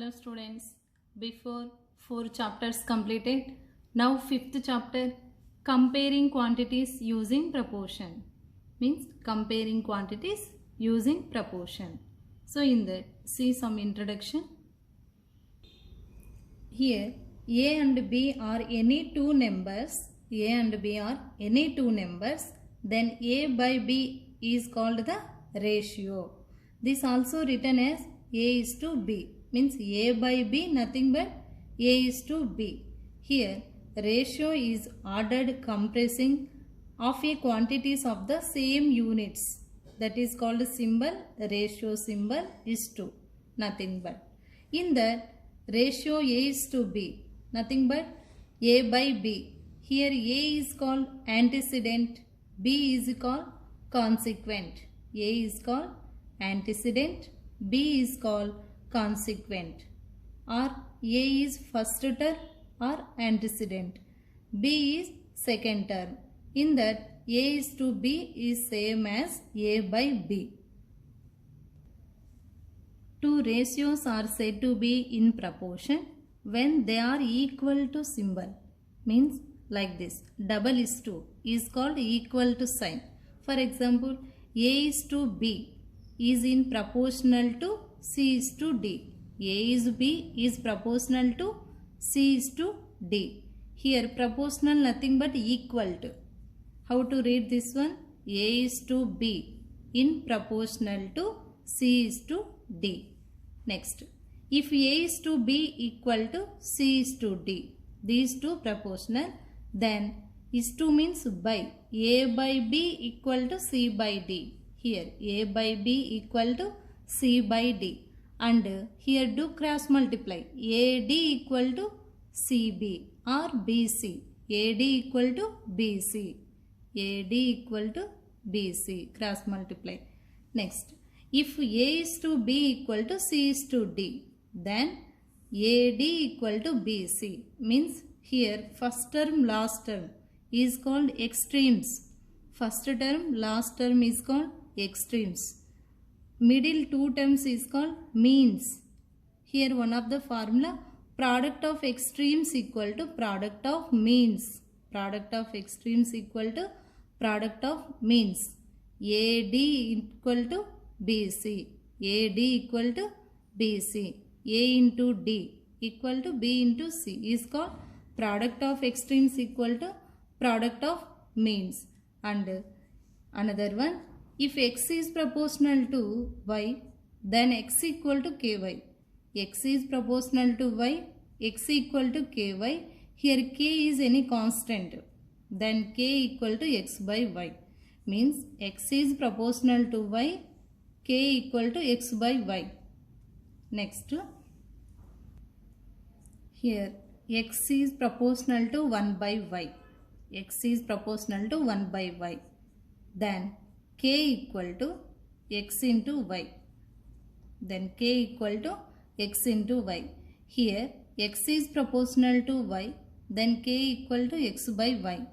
Hello students, before 4 chapters completed, now 5th chapter comparing quantities using proportion, means comparing quantities using proportion. So in that, see some introduction. Here A and B are any two numbers, A and B are any two numbers, then A by B is called the ratio. This also written as A is to B, means A by B nothing but A is to B. Here ratio is ordered compressing of a quantities of the same units, that is called symbol. Ratio symbol is to, nothing but. In that ratio A is to B, nothing but A by B. Here A is called antecedent, B is called consequent. A is called antecedent, B is called consequent. Or A is first term or antecedent, B is second term. In that A is to B is same as A by B. Two ratios are said to be in proportion when they are equal to symbol, means like this. Double is to is called equal to sign. For example, A is to B is in proportional to C is to D. A is B is proportional to C is to D. Here proportional nothing but equal to. How to read this one? A is to B in proportional to C is to D. Next, if A is to B equal to C is to D, these two proportional, then is to means by. A by B equal to C by D. Here A by B equal to C by D. And here do cross multiply. AD equal to CB or BC. AD equal to BC. AD equal to BC. Cross multiply. Next, if A is to B equal to C is to D, then AD equal to BC. Means here first term, last term is called extremes. First term, last term is called extremes. Middle two terms is called means. Here one of the formula, product of extremes equal to product of means. Product of extremes equal to product of means. AD equal to BC. AD equal to BC. A into D equal to B into C is called product of extremes equal to product of means. And another one, if x is proportional to y, then x equal to ky. X is proportional to y, x equal to ky. Here k is any constant, then k equal to x by y. Means x is proportional to y, k equal to x by y. Next, here x is proportional to 1 by y. X is proportional to 1 by y. Then k equal to x into y. Then k equal to x into y. Here x is proportional to y, then k equal to x by y.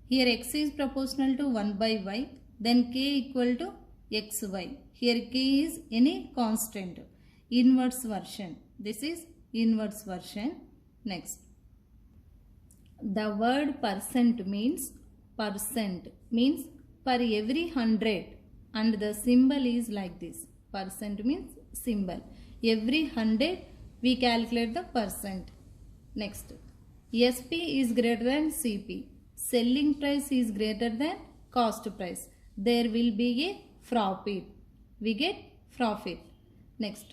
Here x is proportional to 1 by y, then k equal to xy. Here k is any constant. Inverse version. This is inverse version. Next, the word percent means per every 100, and the symbol is like this. Percent means symbol. Every 100 we calculate the percent. Next, SP is greater than CP. Selling price is greater than cost price. There will be a profit. We get profit. Next,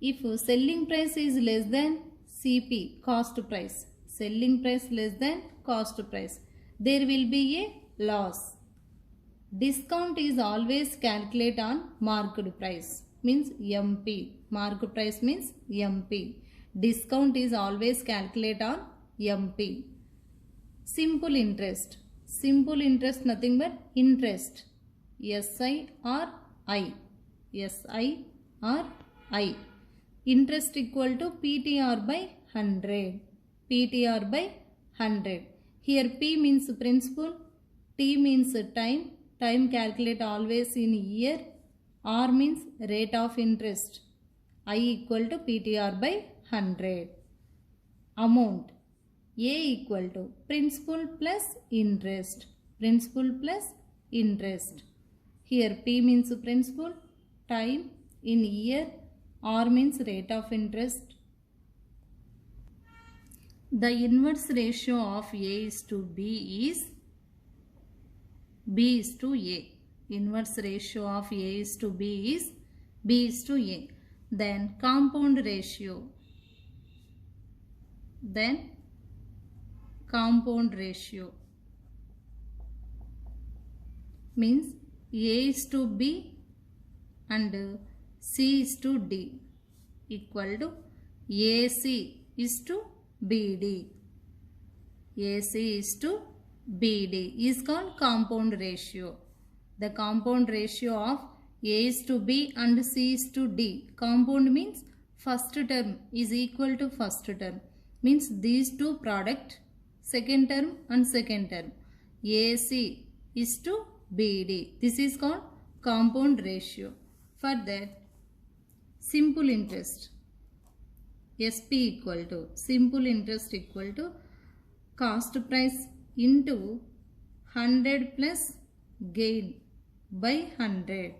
if selling price is less than CP, cost price, selling price less than cost price, there will be a loss. Discount is always calculated on marked price, means MP. Marked price means MP. Discount is always calculated on MP. Simple interest. Simple interest nothing but interest. SI or I. SI or I. Interest equal to PTR by 100. PTR by 100. Here P means principal, T means time. Time calculate always in year. R means rate of interest. I equal to PTR by 100. Amount A equal to principal plus interest. Principal plus interest. Here P means principal, time in year, R means rate of interest. The inverse ratio of A is to B is B is to A. Inverse ratio of A is to B is B is to A. Then compound ratio. Then compound ratio means A is to B and C is to D equal to AC is to BD. AC is to BD is called compound ratio. The compound ratio of A is to B and C is to D. Compound means first term is equal to first term. Means these two product, second term and second term. AC is to BD. This is called compound ratio. For that, simple interest. SP equal to simple interest equal to cost price into 100 plus gain by 100.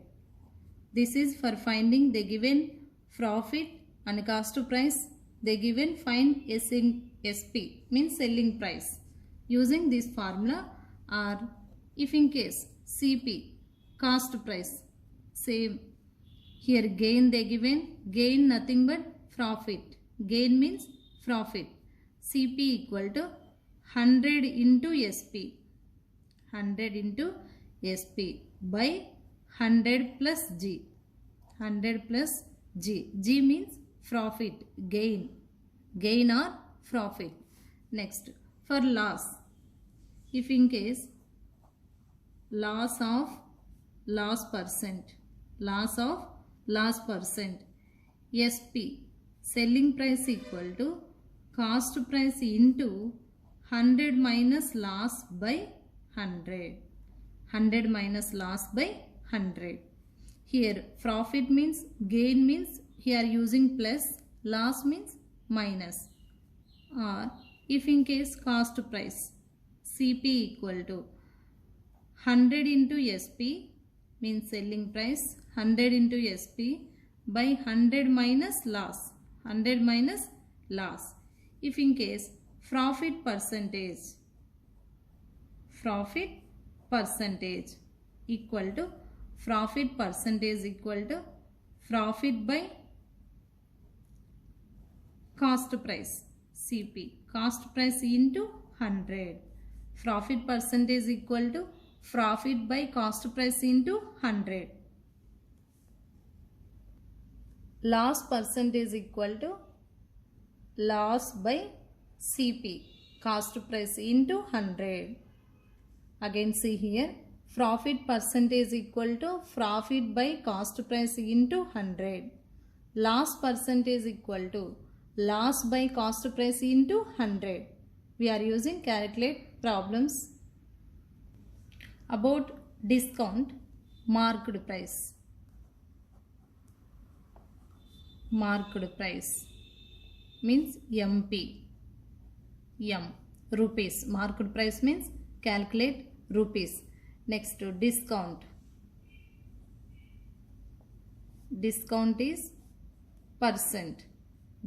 This is for finding the given profit and cost price. They given find SP means selling price. Using this formula, or if in case CP cost price same. Here gain they given, gain nothing but profit. Gain means profit. CP equal to 100 into SP. 100 into SP by 100 plus G. 100 plus G. G means profit, gain. Gain or profit. Next, for loss. If in case loss of loss percent. Loss of loss percent. SP. Selling price equal to cost price into 100 minus loss by 100. 100 minus loss by 100. Here profit means gain means here using plus, loss means minus. Or if in case cost price CP equal to 100 into SP means selling price, 100 into SP by 100 minus loss. 100 minus loss. If in case profit percentage equal to profit percentage equal to profit by cost price CP. Cost price into 100. Profit percentage equal to profit by cost price into 100. Loss percentage equal to loss by CP. Cost price into 100. Again see here. Profit percentage equal to profit by cost price into 100. Loss percentage equal to loss by cost price into 100. We are using calculate problems. About discount, marked price. Marked price means MP. M. Rupees. Marked price means calculate rupees. Next to discount. Discount is percent.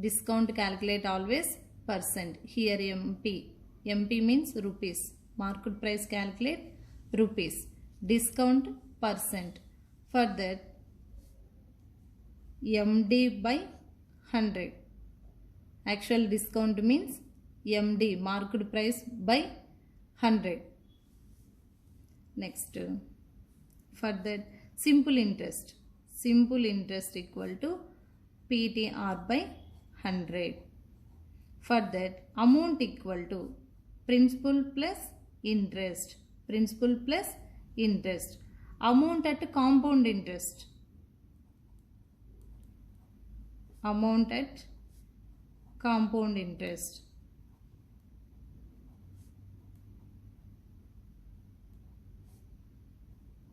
Discount calculate always percent. Here MP. MP means rupees. Marked price calculate rupees. Discount percent. For that MD by 100. Actual discount means MD. Marked price by 100. Next, for that simple interest. Simple interest equal to PTR by 100. For that amount equal to principal plus interest. Principal plus interest. Amount at compound interest. Amount at compound interest.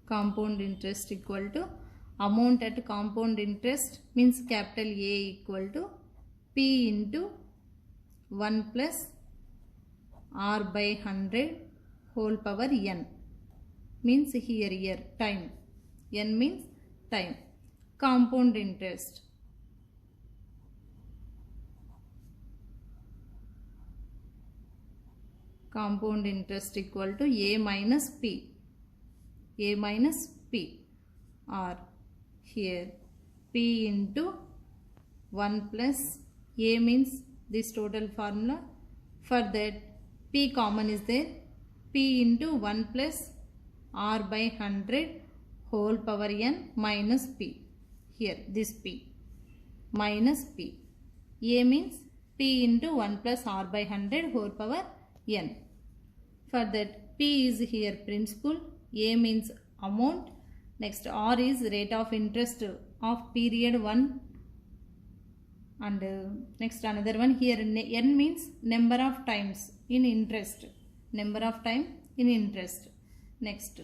Compound interest equal to amount at compound interest means capital A equal to P into 1 plus R by 100 whole power n. Means here time. N means time. Compound interest. Compound interest equal to A minus P. A minus P. Or here P into 1 plus A means this total formula. For that P common is there. P into 1 plus R by 100 whole power n minus P. Here this P minus P. A means P into 1 plus R by 100 whole power n. For that P is here principal. A means amount. Next R is rate of interest of period 1. And next another one here n means number of times in interest. Number of time in interest. Next.